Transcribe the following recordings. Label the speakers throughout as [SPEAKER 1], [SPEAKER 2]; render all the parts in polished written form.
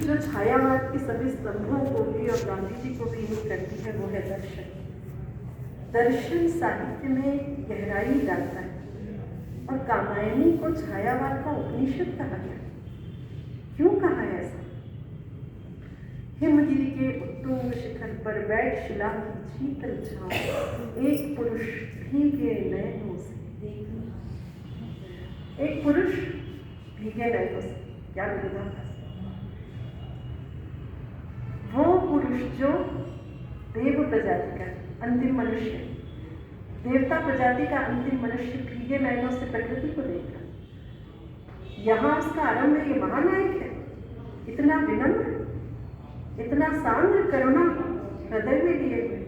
[SPEAKER 1] जो छायावाद के सभी स्तंभों को भी और गांधी जी को भी यूज करती है वो है दर्शन। दर्शन साहित्य में गहराई डालता है और कामायनी को छायावाद का उपनिषद कहा गया। क्यों कहा है ऐसा? हिमगिरी के उत्तुंग शिखर पर बैठ शिला की शीतल छांव एक पुरुष भीगे नयनों से देखना। एक पुरुष भीगे नयनों से क्या विरोधाभास? वो पुरुष जो देव प्रजाति का अंतिम मनुष्य, देवता प्रजाति का अंतिम मनुष्य भीगे नयनों से प्रकृति को देख रहा। यहाँ उसका आरंभ है, ये महानायक है, इतना विनम्र, इतना सांद्र करुणा हृदय में लिए हुए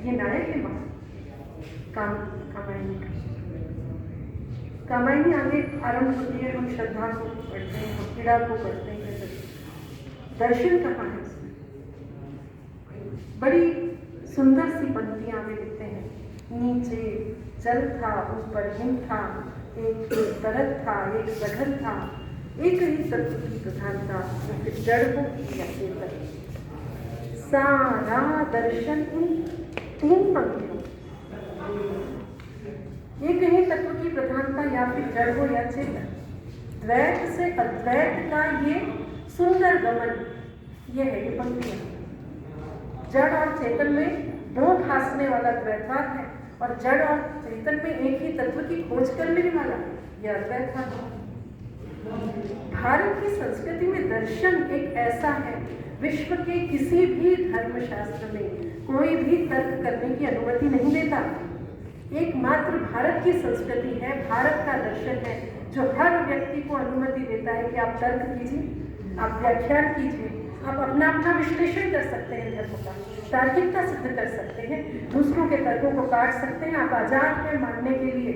[SPEAKER 1] ये नायक है वहां। कामायनी कामायनी आगे आरंभ होती है। हम श्रद्धा को पढ़ते हैं, हम पीड़ा को पढ़ते हैं। दर्शन कहाँ है उसमें? बड़ी सुंदर सी पंक्तियां में लिखते हैं, नीचे जल था, उस पर हिम था, एक तरत था, एक सघन था, एक ही तत्व की प्रधानता, फिर जड़ हो या चेतन। सारा दर्शन इन तीन पंक्तियों, एक ही तत्व की प्रधानता या फिर जड़ हो या चेतन, द्वैत से अद्वैत का ये सुंदर गमन, ये है ये पंक्तियां। जड़ और चेतन में दो भासने वाला द्वैतवाद है और जड़ और चेतन में एक ही तत्व की खोज करने वाला यह अद्वैतवाद है। भारत की संस्कृति में दर्शन एक ऐसा है, विश्व के किसी भी धर्मशास्त्र में कोई भी तर्क करने की अनुमति नहीं देता। एकमात्र भारत की संस्कृति है, भारत का दर्शन है जो हर व्यक्ति को अनुमति देता है कि आप तर्क कीजिए, आप व्याख्यान कीजिए, आप अपना अपना विश्लेषण कर सकते हैं, धर्म का तार्किकता सिद्ध कर सकते हैं, दूसरों के तर्कों को काट सकते हैं, आप आजाद हैं मानने के लिए,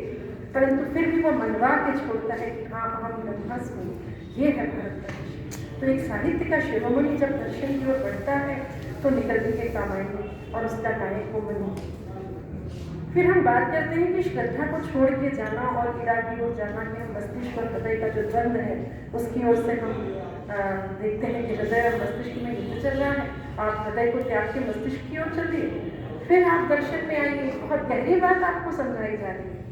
[SPEAKER 1] परंतु फिर भी वो मनवा के छोड़ता है कि हाँ हम ब्रह्मस्म हूँ। ये है भारत का दर्शन। तो एक साहित्य का शिरोमणि जब दर्शन की ओर बढ़ता है तो निकलती है कामायनी और उसका नायक को मनु। फिर हम बात करते हैं कि श्रद्धा को छोड़ के जाना और पीड़ा की ओर जाना है। मस्तिष्क और हृदय का जो द्वंद्व है उसकी ओर से हम देखते हैं कि हृदय और मस्तिष्क में युद्ध चल रहा है। आप हृदय को त्याग के मस्तिष्क की ओर चलिए, फिर आप दर्शन में आइए। बहुत गहरी बात आपको समझाई जा रही है,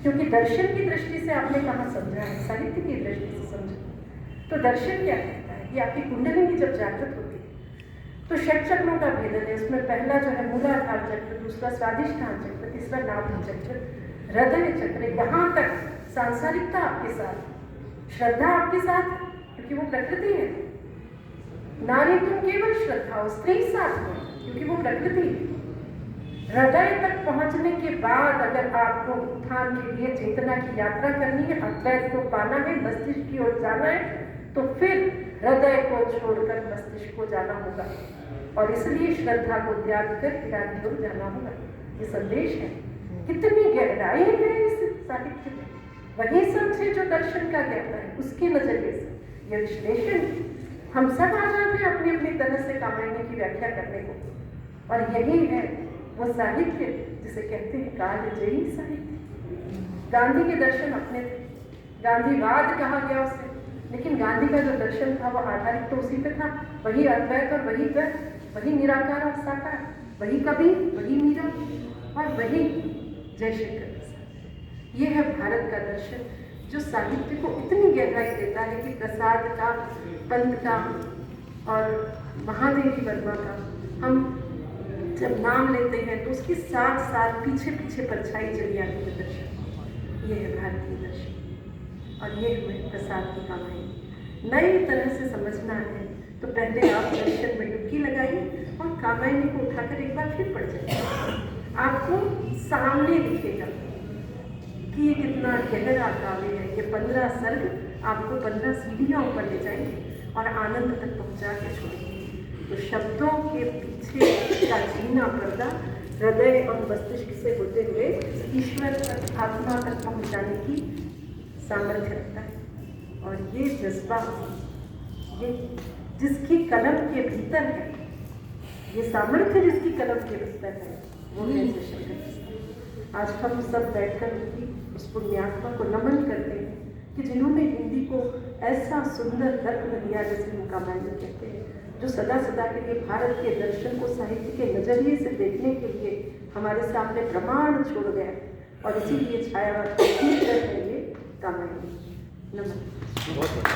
[SPEAKER 1] क्योंकि दर्शन की दृष्टि से आपने कहाँ समझा है, साहित्य की दृष्टि से समझा। तो दर्शन क्या कहता है कि आपकी कुंडलिनी जब जागृत होती है तो षट चक्रों का भेदन है। उसमें पहला जो है मूलाधार चक्र, दूसरा स्वादिष्ठान चक्र, तीसरा नाभि चक्र, हृदय चक्र। यहाँ तक सांसारिकता आपके साथ, श्रद्धा आपके साथ, क्योंकि वो प्रकृति है। नारी तुम केवल श्रद्धा हो, स्त्री साथ हो, क्योंकि वो प्रकृति है। हृदय तक पहुंचने के बाद अगर आपको उत्थान के लिए चेतना की यात्रा करनी है, अद्वैत को पाना है, मस्तिष्क की ओर जाना है, तो फिर हृदय को छोड़कर मस्तिष्क को जाना होगा और इसलिए श्रद्धा को त्याग कर पीड़ा की ओर जाना होगा। ये संदेश है। कितनी गहराई है इस साहित्य में। वही सब है जो दर्शन का ज्ञाता है, उसके नजरिए से यह विश्लेषण। हम सब आजाद हैं अपनी अपनी तरह से कामायनी की व्याख्या करने को, और यही है वो साहित्य जिसे कहते हैं कालजयी साहित्य। गांधी के दर्शन अपने थे, गांधीवाद कहा गया उसे, लेकिन गांधी का जो दर्शन था वो आधारित तो उसी पे था। वही अद्वैत और वही द्वैत, वही निराकार और साकार, वही कबीर, वही मीरा और वही जयशंकर प्रसाद। ये है भारत का दर्शन जो साहित्य को इतनी गहराई देता है कि प्रसाद का, पंत का और महादेवी वर्मा का हम जब नाम लेते हैं तो उसके साथ साथ पीछे पीछे परछाई चली आती है दर्शन। ये है भारतीय दर्शन और ये हमें प्रसाद की कामायनी नई तरह से समझना है। तो पहले आप दर्शन में डुबकी लगाइए और कामायनी को उठाकर एक बार फिर पढ़ जाइए। आपको सामने दिखेगा कि ये कितना गहरा काव्य है। ये 15 सर्ग आपको 15 सीढ़ियों ऊपर ले जाएंगे और आनंद तक पहुंचा के छोड़ेंगे। तो शब्दों के पीछे का जीना पर्दा हृदय और मस्तिष्क से होते हुए ईश्वर तक, आत्मा तक पहुंचाने की सामर्थ्य रखता है। और ये जज्बा, ये जिसकी कलम के भीतर है, ये सामर्थ्य जिसकी कलम के भीतर है, वो है जयशंकर। आज हम सब बैठकर उनकी उस पुण्यात्मा को नमन करते हैं कि जिन्होंने हिंदी को ऐसा सुंदर रत्न दिया जिसे हम कामायनी कहते हैं। जो सदा सदा के लिए भारत के दर्शन को साहित्य के नजरिए से देखने के लिए हमारे सामने प्रमाण छोड़ गया, और इसीलिए छायावाद है ये काम आएंगे। नमस्कार।